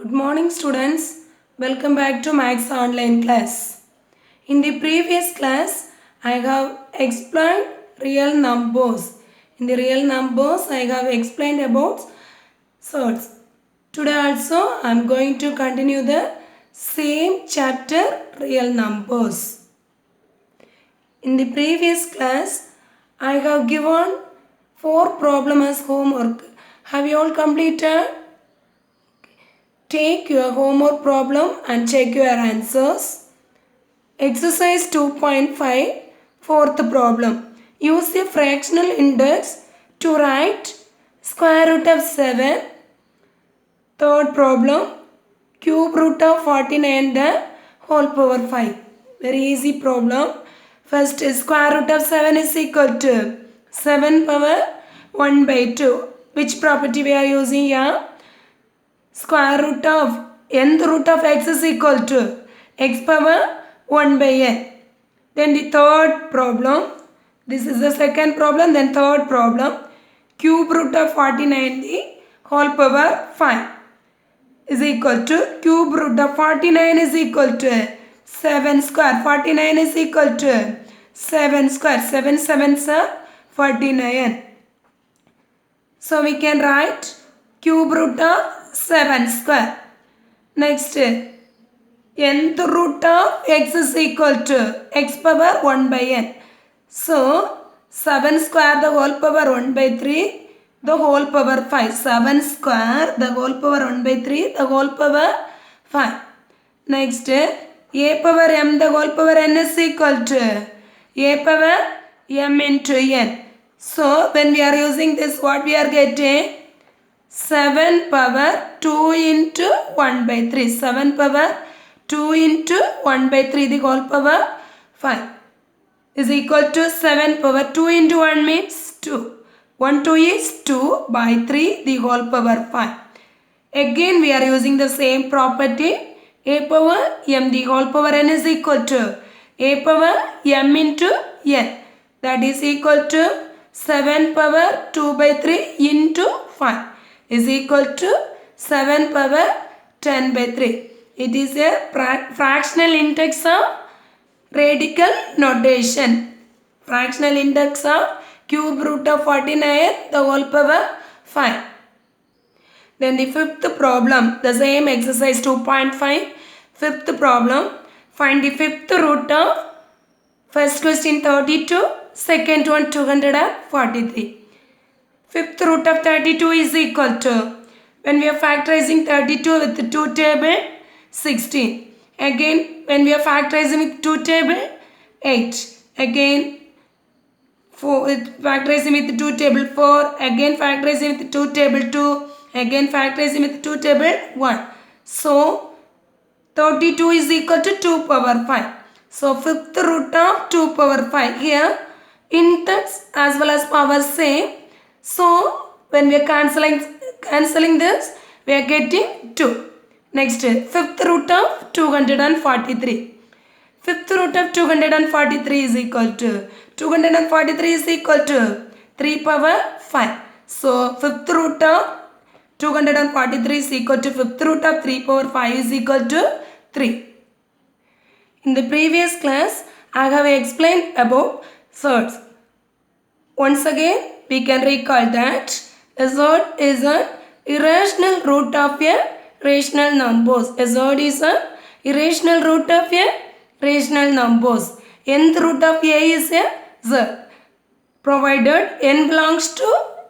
Good morning students. Welcome back to Max online class. In the previous class, I have explained real numbers. In the real numbers, I have explained about sorts. Today also, I am going to continue the same chapter real numbers. In the previous class, I have given 4 problems as homework. Have you all completed? Take your homework problem and check your answers. Exercise 2.5, fourth problem. Use a fractional index to write square root of 7. Third problem. Cube root of 49 the whole power 5. Very easy problem. First, square root of 7 is equal to 7 power 1 by 2. Which property we are using here? Square root of nth root of x is equal to x power 1 by n. Then the third problem, this is the second problem, then third problem, cube root of 49 the whole power 5 is equal to cube root of 49 is equal to 7 square, 49 is equal to 7 square, 7 sevens are 49. So we can write cube root of 7 square. Next, nth root of x is equal to x power 1 by n. So, 7 square the whole power 1 by 3 the whole power 5. 7 square the whole power 1 by 3 the whole power 5. Next, a power m the whole power n is equal to a power m into n. So, when we are using this, what we are getting? 7 power 2 into 1 by 3. 7 power 2 into 1 by 3 the whole power 5 is equal to 7 power 2 into 1 means 2. 1 2 is 2 by 3 the whole power 5. Again we are using the same property. A power m the whole power n is equal to a power m into n. That is equal to 7 power 2 by 3 into 5 is equal to 7 power 10 by 3. It is a fractional index of radical notation. Fractional index of cube root of 49 the whole power 5. Then the fifth problem, the same exercise 2.5. Fifth problem, find the fifth root of first question 32, second one 243. Fifth root of 32 is equal to, when we are factorizing 32 with 2 table, 16. Again, when we are factorizing with 2 table, 8. Again, factorizing with 2 table, 4. Again, factorizing with 2 table, 2. Again, factorizing with 2 table, 1. So, 32 is equal to 2 power 5. So, fifth root of 2 power 5. Here, index as well as power same. So, when we are cancelling this, we are getting 2. Next, fifth root of 243. Fifth root of 243 is equal to 243 is equal to 3 power 5. So, fifth root of 243 is equal to fifth root of 3 power 5 is equal to 3. In the previous class, I have explained about surds. Once again, we can recall that a surd is an irrational root of a rational numbers. A surd is an irrational root of a rational numbers. Nth root of a is a z, provided n belongs to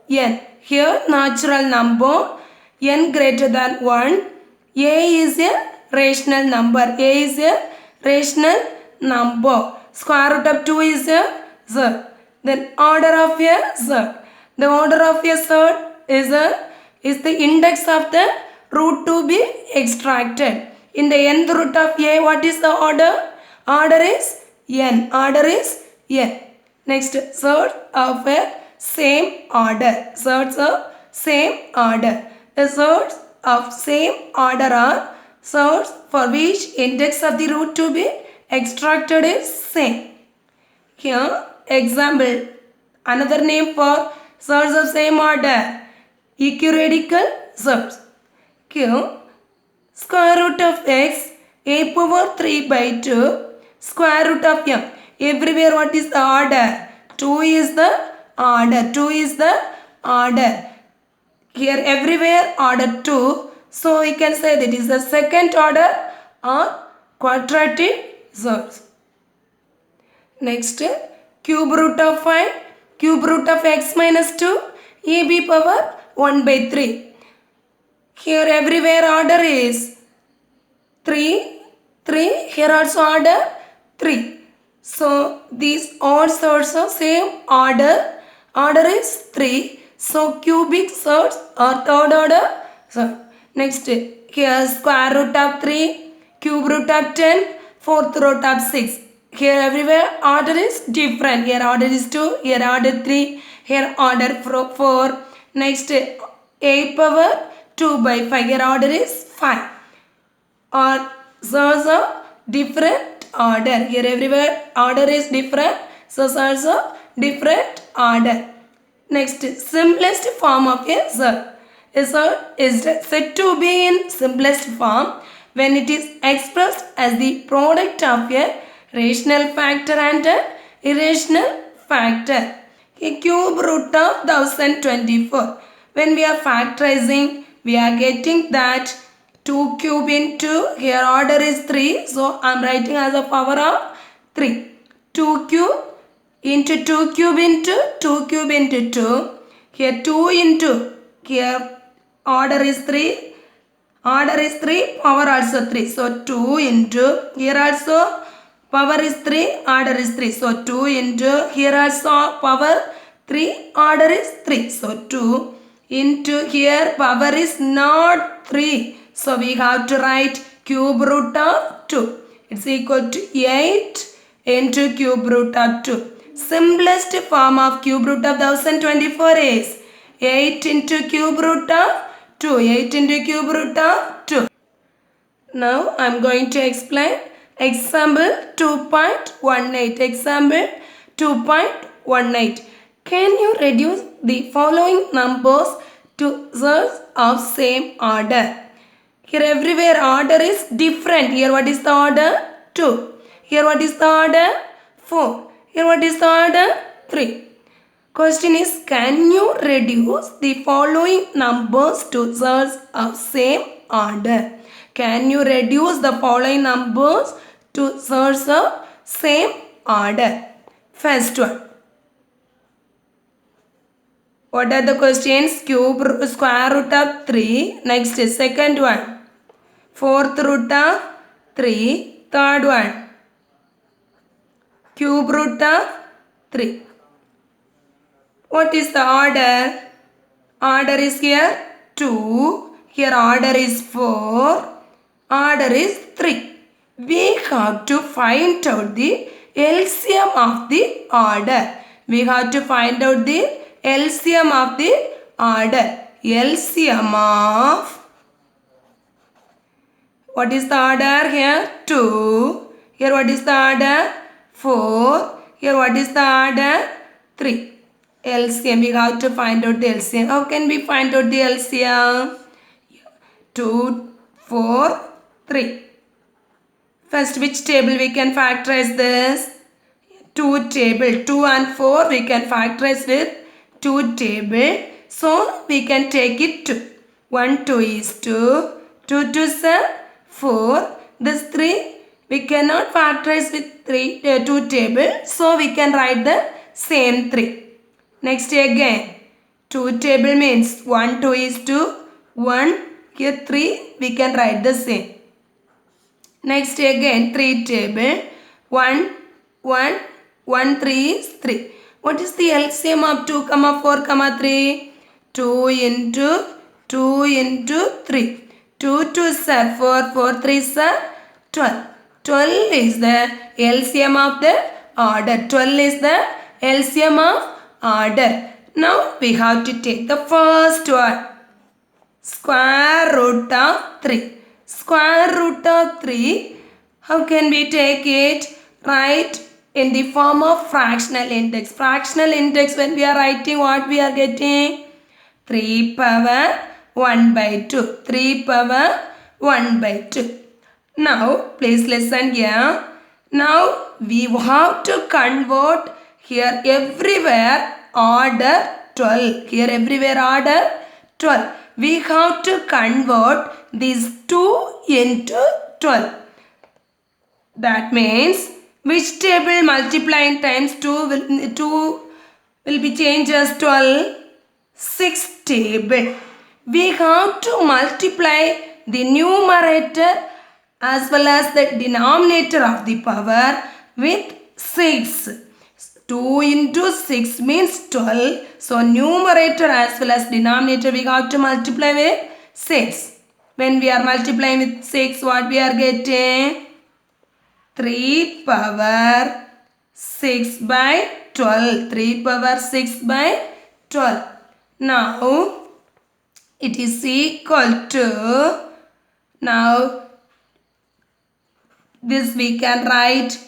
n. Here, natural number n greater than 1. A is a rational number. A is a rational number. Square root of 2 is a z. Then order of a surd. The order of a surd is the index of the root to be extracted. In the nth root of a, what is the order? Order is n. Order is n. Next, surd of a same order. Surds of same order. The surds of same order are surds for which index of the root to be extracted is same. Here, example, another name for surds of same order, equiradical surds. Here, Square root of x, a power 3 by 2, square root of m. Everywhere what is the order? 2 is the order. 2 is the order. Here everywhere order 2. So we can say that is the second order or quadratic source. Next, cube root of 5, cube root of x minus 2, ab power 1 by 3. Here everywhere order is 3, 3. Here also order 3. So these odds also same order. Order is 3. So cubic surds or third order. So next here square root of 3, cube root of 10, fourth root of 6. Here everywhere order is different. Here order is 2, here order 3, here order 4. Next a power 2 by 5. Here order is 5. Or also different order. Here everywhere order is different. So also different order. Next, simplest form of a surd. A surd is said to be in simplest form when it is expressed as the product of a rational factor and an irrational factor. A cube root of 1024. When we are factorizing, we are getting that 2 cube into, here order is 3. So, I am writing as a power of 3. 2 cube into 2 cube into 2 cube into 2. Here 2 into, here order is 3. Order is 3, power also 3. So 2 into, here also power is 3, order is 3. So 2 into, here also power 3, order is 3. So 2 into, here power is not 3. So we have to write cube root of 2. It's equal to 8 into cube root of 2. Simplest form of cube root of 1024 is 8 into cube root of 2. 8 into cube root of 2. Now I am going to explain example 2.18. Example 2.18. Can you reduce the following numbers to surds of same order? Here everywhere order is different. Here what is the order? 2. Here what is the order? 4. Here what is the order? 3. Question is, can you reduce the following numbers to surds of same order? Can you reduce the following numbers to surds of same order? First one. What are the questions? Square root of 3. Next is second one. Fourth root of 3. Third one. Cube root of 3. What is the order? Order is here 2. Here order is 4. Order is 3. We have to find out the LCM of the order. We have to find out the LCM of the order. LCM of, what is the order here? 2. Here what is the order? 4. Here what is the order? 3. LCM, we have to find out the LCM. How can we find out the LCM? 2, 4, 3. First, which table we can factorize this? 2 table. 2 and 4 we can factorize with 2 table. So, we can take it to 1, 2 is 2. 2, 2 is 4. This 3 we cannot factorize with 2 table. So, we can write the same 3. Next again, 2 table means 1, 2 is 2, 1, here 3, we can write the same. Next again, 3 table, 1, 1, 1, 3 is 3. What is the LCM of 2, 4, 3? 2 into 3. 2, 2 is 4, 4, 3 is 12. 12 is the LCM of the order. 12 is the LCM of order. Now we have to take the first one. Square root of 3. Square root of 3. How can we take it? Write in the form of fractional index. Fractional index, when we are writing, what we are getting? 3 power 1 by 2. 3 power 1 by 2. Now please listen here. Now we have to convert here everywhere order 12. Here everywhere order 12. We have to convert these 2 into 12. That means which table multiplying times 2 will be changed as 12? 6 table. We have to multiply the numerator as well as the denominator of the power with 6. 2 into 6 means 12. So numerator as well as denominator we have to multiply with 6. When we are multiplying with 6, what we are getting? 3 power 6 by 12. 3 power 6 by 12. Now it is equal to, now this we can write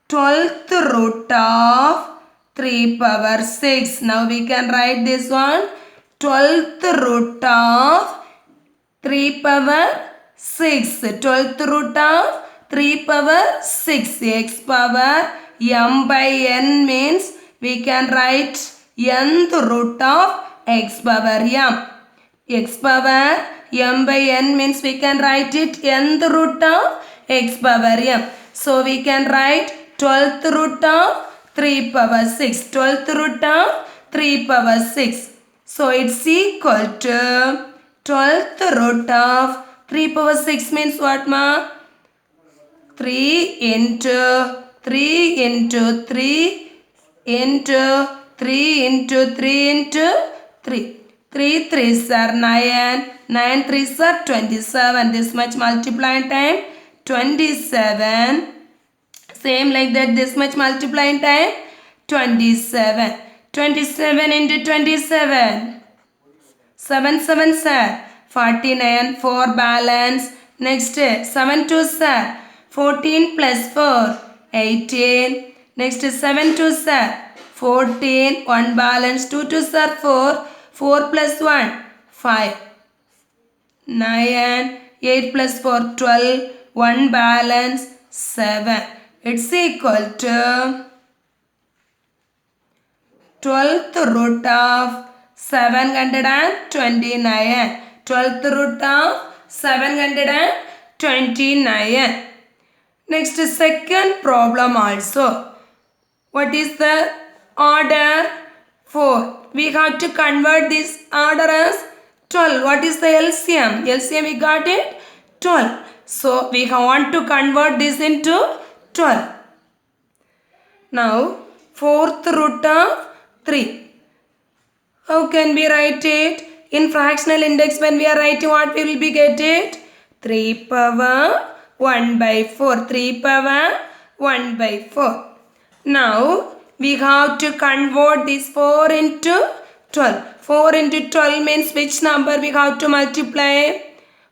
12th root of 3 power 6. Now we can write this one 12th root of 3 power 6. 12th root of 3 power 6. X power m by n means we can write nth root of x power m. X power m by n means we can write it nth root of x power m. So we can write 12th root of 3 power 6. 12th root of 3 power 6. So it's equal to 12th root of 3 power 6 means what, ma? 3 into 3 into 3 into 3 into 3 into 3. 3 3s are 9. 9 3s are 27. This much multiplying time 27. Same like that, this much multiplying time 27. 27 into 27. 7 7 sir. 49. 4 balance. Next 7 2 sir. 14 plus 4. 18. Next 7 2 sir. 14. 1 balance. 2 2 sir. 4. 4 plus 1. 5. 9. 8 plus 4. 12. 1 balance. 7. It's equal to 12th root of 729. 12th root of 729. Next, second problem also. What is the order? 4. We have to convert this order as 12. What is the LCM? LCM we got it 12. So we want to convert this into 12. Now 4th root of 3. How can we write it? In fractional index when we are writing, what we will be getting? 3 power 1 by 4. 3 power 1 by 4. Now we have to convert this 4 into 12. 4 into 12 means which number we have to multiply?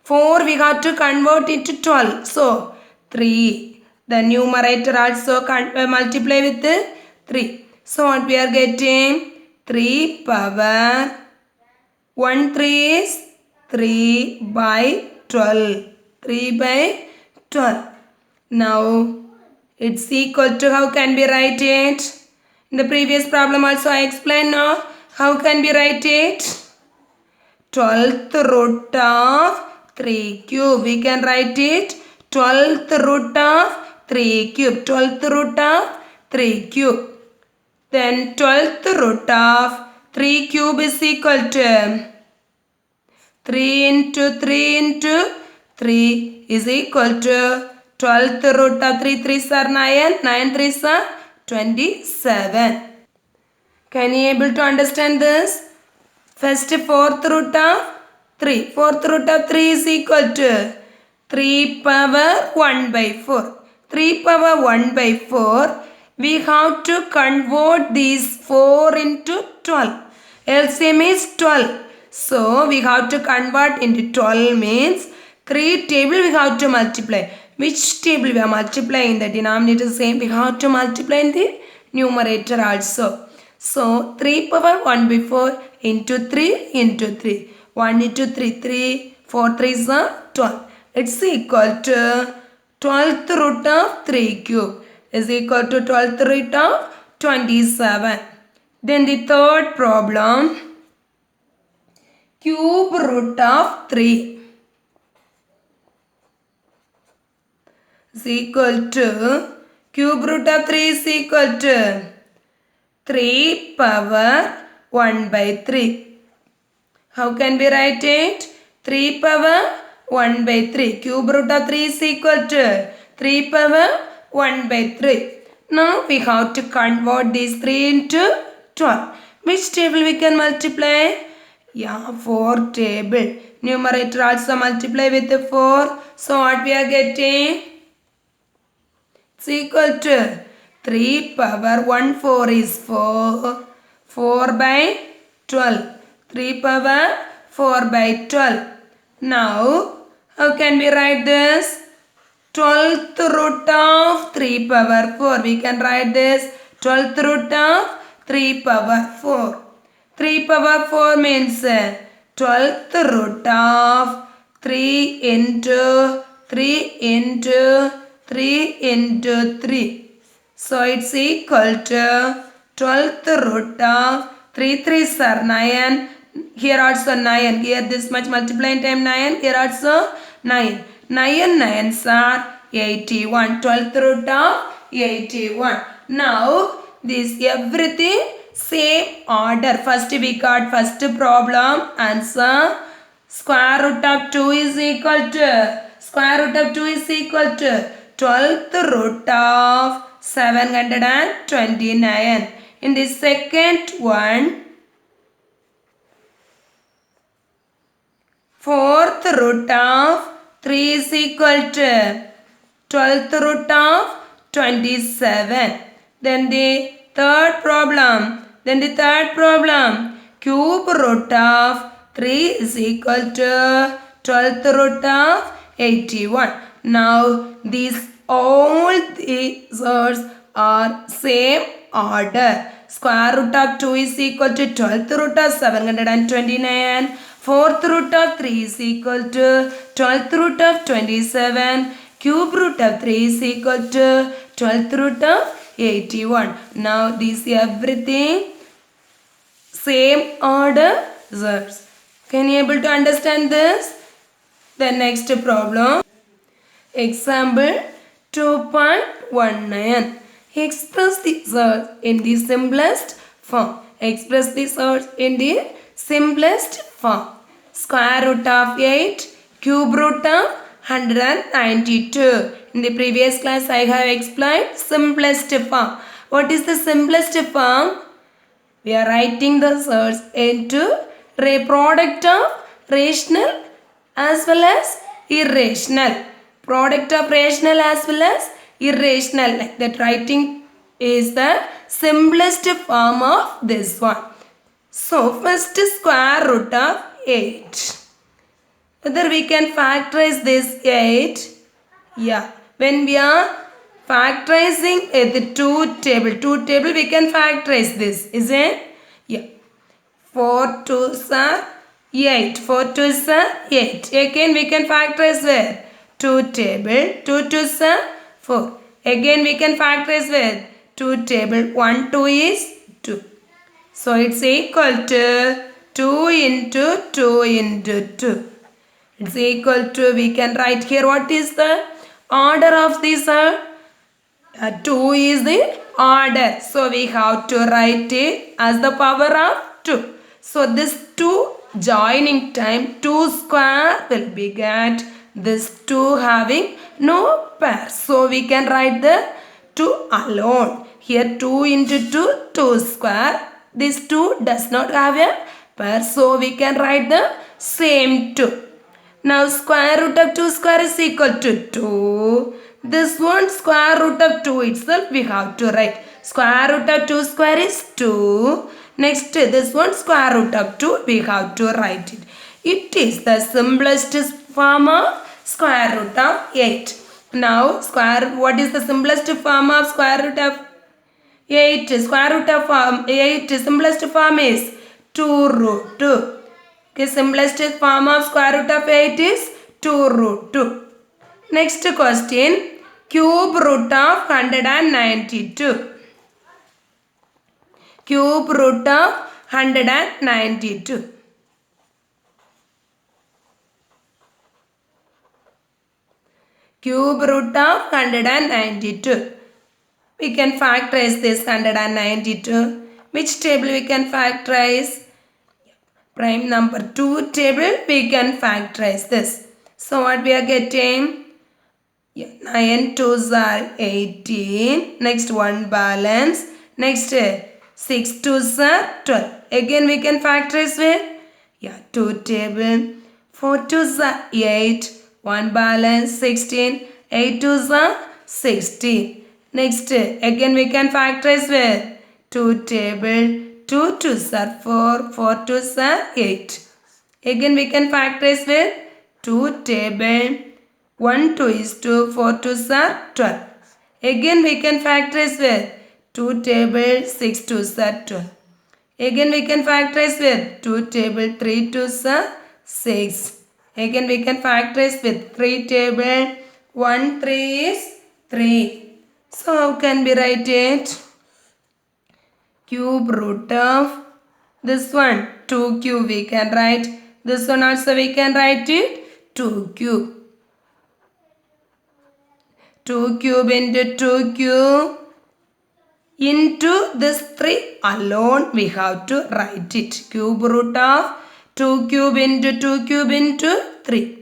4 we have to convert into 12. So 3. The numerator also multiply with 3. So what we are getting? 3 power 1 3 is 3 by 12. 3 by 12. Now it's equal to, how can we write it? In the previous problem also I explained now. How can we write it? 12th root of 3 cube. We can write it 12th root of 3 cube. 12th root of 3 cube. Then 12th root of 3 cube is equal to 3 into 3 into 3 is equal to 12th root of 3 3s are 9. 9 3s are 27. Can you able to understand this? First 4th root of 3. 4th root of 3 is equal to 3 power 1 by 4. 3 power 1 by 4. We have to convert these 4 into 12. LCM is 12. So we have to convert into 12 means 3 table we have to multiply. Which table we are multiplying? The denominator same. We have to multiply in the numerator also. So 3 power 1 by 4 into 3 into 3. 1 into 3, 3. 4 3 is 12. It's equal to 12th root of 3 cube is equal to 12th root of 27. Then the third problem, cube root of 3 is equal to, cube root of 3 is equal to 3 power 1 by 3. How can we write it? 3 power 1 by 3. Cube root of 3 is equal to 3 power 1 by 3. Now we have to convert these 3 into 12. Which table we can multiply? Yeah, 4 table. Numerator also multiply with 4. So what we are getting? It's equal to 3 power 1 4 is 4. 4 by 12. 3 power 4 by 12. Now, how can we write this? 12th root of 3 power 4. We can write this 12th root of 3 power 4. 3 power 4 means 12th root of 3 into 3 into 3 into 3. So it's equal to 12th root of 3 3s are 9. Here also 9. Here this much multiplying time 9. Here also 9. 9 9s are 81. 12th root of 81. Now this everything same order. First we got first problem answer. Square root of 2 is equal to, square root of 2 is equal to 12th root of 729. In the second one, 4th root of 3 is equal to 12th root of 27. Then the third problem, cube root of 3 is equal to 12th root of 81. Now these all these are same order. Square root of 2 is equal to 12th root of 729. 4th root of 3 is equal to 12th root of 27. Cube root of 3 is equal to 12th root of 81. Now this everything same order. Can you able to understand this? The next problem. Example 2.19. Express the result in the simplest form. Express the result in the simplest form. Square root of 8, cube root of 192. In the previous class I have explained simplest form. What is the simplest form? We are writing the results into product of rational as well as irrational. Product of rational as well as irrational. Like that writing is the simplest form of this one. So first square root of 8. Whether we can factorize this 8? Yeah. When we are factorizing the 2 table we can factorize this. Is it? Yeah. 4 2s are 8. 4 2s are 8. Again we can factorize where? 2 table. 2 2s are 4. Again we can factorize with 2 table. 1 2 is 2. So it's equal to 2 into 2 into 2. It's equal to, we can write here what is the order of this? 2 is the order. So we have to write it as the power of 2. So this 2 joining time 2 square will be get this 2 having no pair. So we can write the 2 alone. Here 2 into 2, 2 square. This 2 does not have a pair. So we can write the same 2. Now square root of 2 square is equal to 2. This one square root of 2 itself we have to write. Square root of 2 square is 2. Next this one square root of 2 we have to write it. It is the simplest form of square root of 8. Now what is the simplest form of square root of 8? Square root of 8 simplest form is 2 root 2. Okay, simplest form of square root of 8 is 2 root 2. Next question. Cube root of 192. Cube root of 192. Cube root of 192. We can factorize this 192. Which table we can factorize? Prime number 2 table we can factorize this. So what we are getting? 9 2s are 18. Next 1 balance. Next 6 2s are 12. Again we can factorize with 2 table. 4 2s are 8. 1 balance 16. 8 2s are 16. Next again we can factorize with 2 table. 2 2s are 4. 4 2s are 8. Again we can factorize with 2 table. 1 2 is 2, 4 2s are 12. Again we can factorize with 2 table, 6 2s are 12. Again we can factorize with 2 table, 3 2s are 6. Again we can factorize with 3 table, 1 3 is 3. So how can we write it? Cube root of this one 2 cube we can write. This one also we can write it 2 cube. 2 cube into 2 cube into this 3 alone we have to write it. Cube root of 2 cube into 2 cube into 3.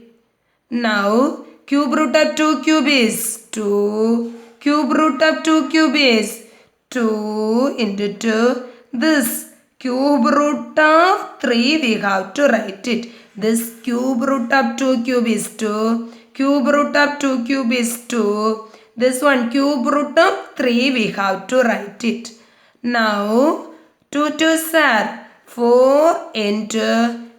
Now cube root of 2 cube is 2. Cube root of 2 cube is 2 into 2. This cube root of 3 we have to write it. This cube root of 2 cube is 2. Cube root of 2 cube is 2. This one cube root of 3 we have to write it. Now 2 2s are 4 into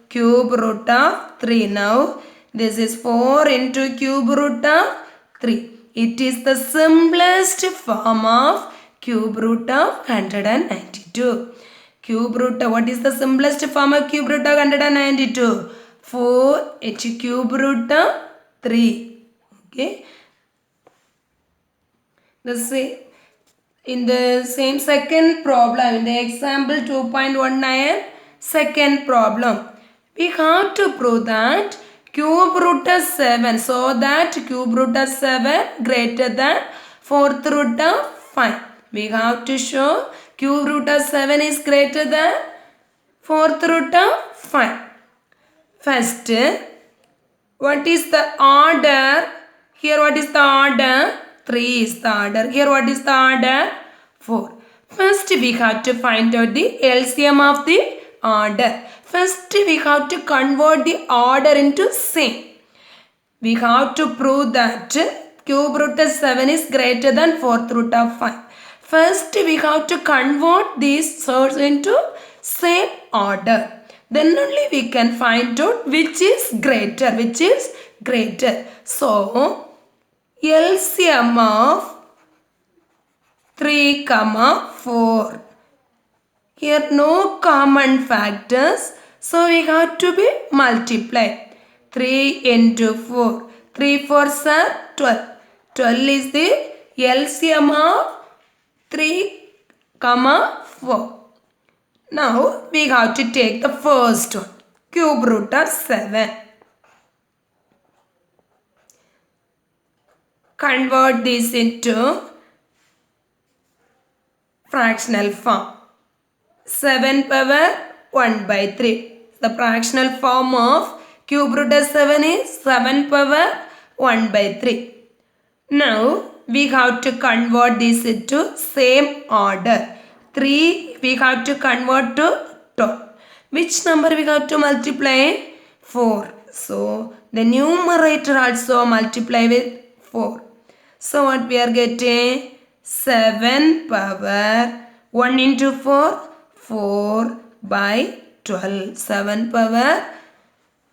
cube root of 3. Now this is 4 into cube root of 3. It is the simplest form of cube root of 192. Cube root of, what is the simplest form of cube root of 192? 4 into cube root of 3. Okay. In the same second problem, in the example 2.19, second problem, we have to prove that cube root of 7, so that cube root of 7 greater than fourth root of 5. We have to show cube root of 7 is greater than fourth root of 5. First, what is the order? Here what is the order? 3 is the order. Here what is the order? 4. First we have to find out the LCM of the order. First we have to convert the order into same. We have to prove that cube root of 7 is greater than fourth root of 5. First we have to convert these source into same order. Then only we can find out which is greater. Which is greater. So LCM of 3, 4. Here no common factors. So we have to be multiplied. 3 into 4. 3 4s are 12. 12 is the LCM of 3, 4. Now we have to take the first one. Cube root of 7. Convert this into fractional form. 7 power 1 by 3. The fractional form of cube root of 7 is 7 power 1 by 3. Now we have to convert this into same order. 3 we have to convert to 12. Which number we have to multiply? 4. So the numerator also multiply with 4. So what we are getting? 7 power 1 into 4, 4 by 12. 7 power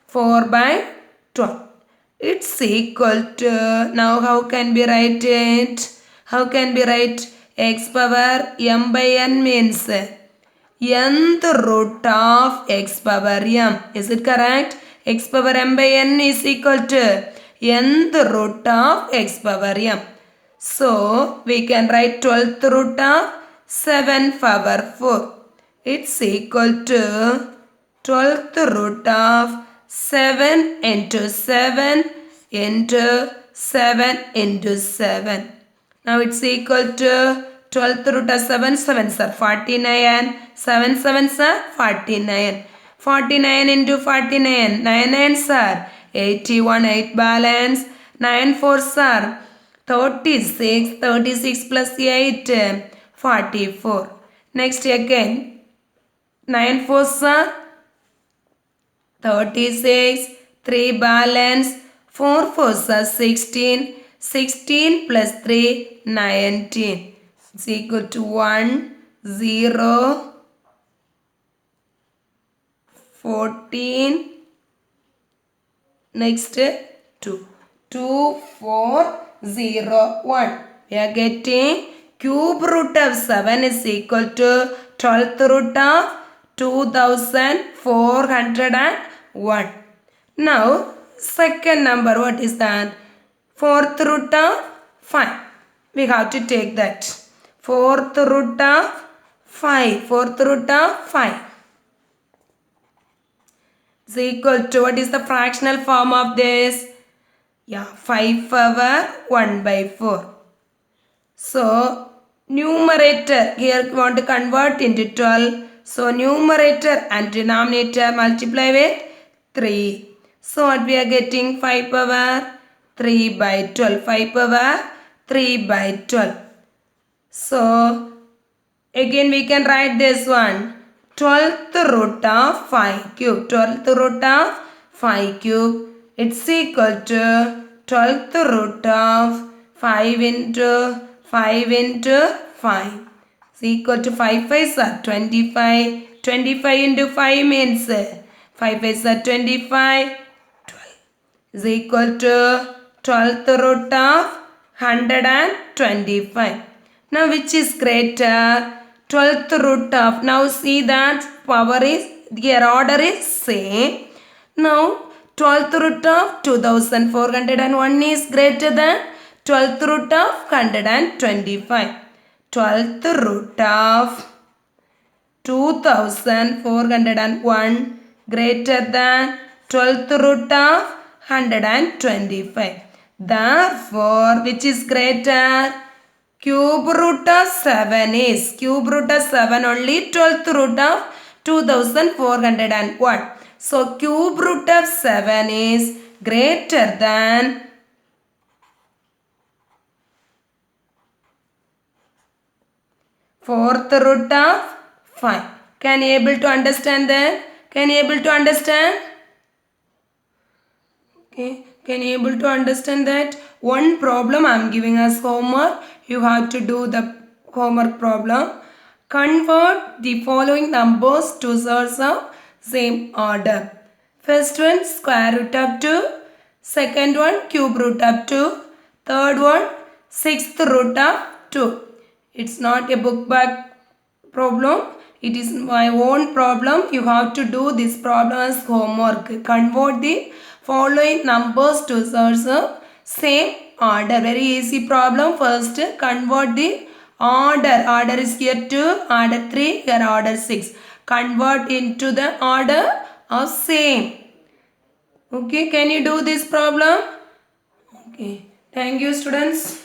4 by 12. It's equal to, now how can we write it? How can we write x power m by n means nth root of x power m. Is it correct? X power m by n is equal to nth root of x power m. So we can write 12th root of 7 power 4. It's equal to 12th root of 7 into 7 into 7 into 7. Now it's equal to 12th root of 7, 7s are 49, 7 7s are 49. 49 into 49, 9 9s are 81, 8 balance, 9 4s are 36, 36 plus 8, 44. Next again, 9 4s are 36, 3 balance, 4 4s are 16, 16 plus 3, 19. It's equal to 1, 0, 14, next 2. 2, 4, 0, 1. We are getting cube root of 7 is equal to 12th root of 2401. Now, second number, what is that? 4th root of 5. We have to take that. 4th root of 5. 4th root of 5 is equal to, what is the fractional form of this? Yeah, 5 power 1 by 4. So, numerator, here we want to convert into 12. So, numerator and denominator multiply with 3. So, what we are getting? 5 power 3 by 12. 5 power 3 by 12. So, again we can write this one. 12th root of 5 cube. 12th root of 5 cube. It's equal to 12th root of 5 into 5 into 5. It's equal to 5 5s are 25. 25 into 5 means 5 5s are 25. 12 is equal to 12th root of 125. Now which is greater? 12th root of, now see that power is, here order is same. Now 12th root of 2401 is greater than 12th root of 125. 12th root of 2401 greater than 12th root of 125. Therefore, which is greater? Cube root of 7 is, cube root of 7 only 12th root of 2401. So, cube root of 7 is greater than fourth root of 5. Can you able to understand that? Can you able to understand? Okay. Can you able to understand that? One problem I am giving as homework. You have to do the homework problem. Convert the following numbers to source of same order. First one square root of 2. Second one cube root of 2. Third one sixth root of 2. It's not a book bag problem. It is my own problem. You have to do this problem as homework. Convert the following numbers to source of same order. Very easy problem. First convert the order. Order is here 2, order 3, here order 6. Convert into the order of same. Okay, can you do this problem? Okay, thank you students.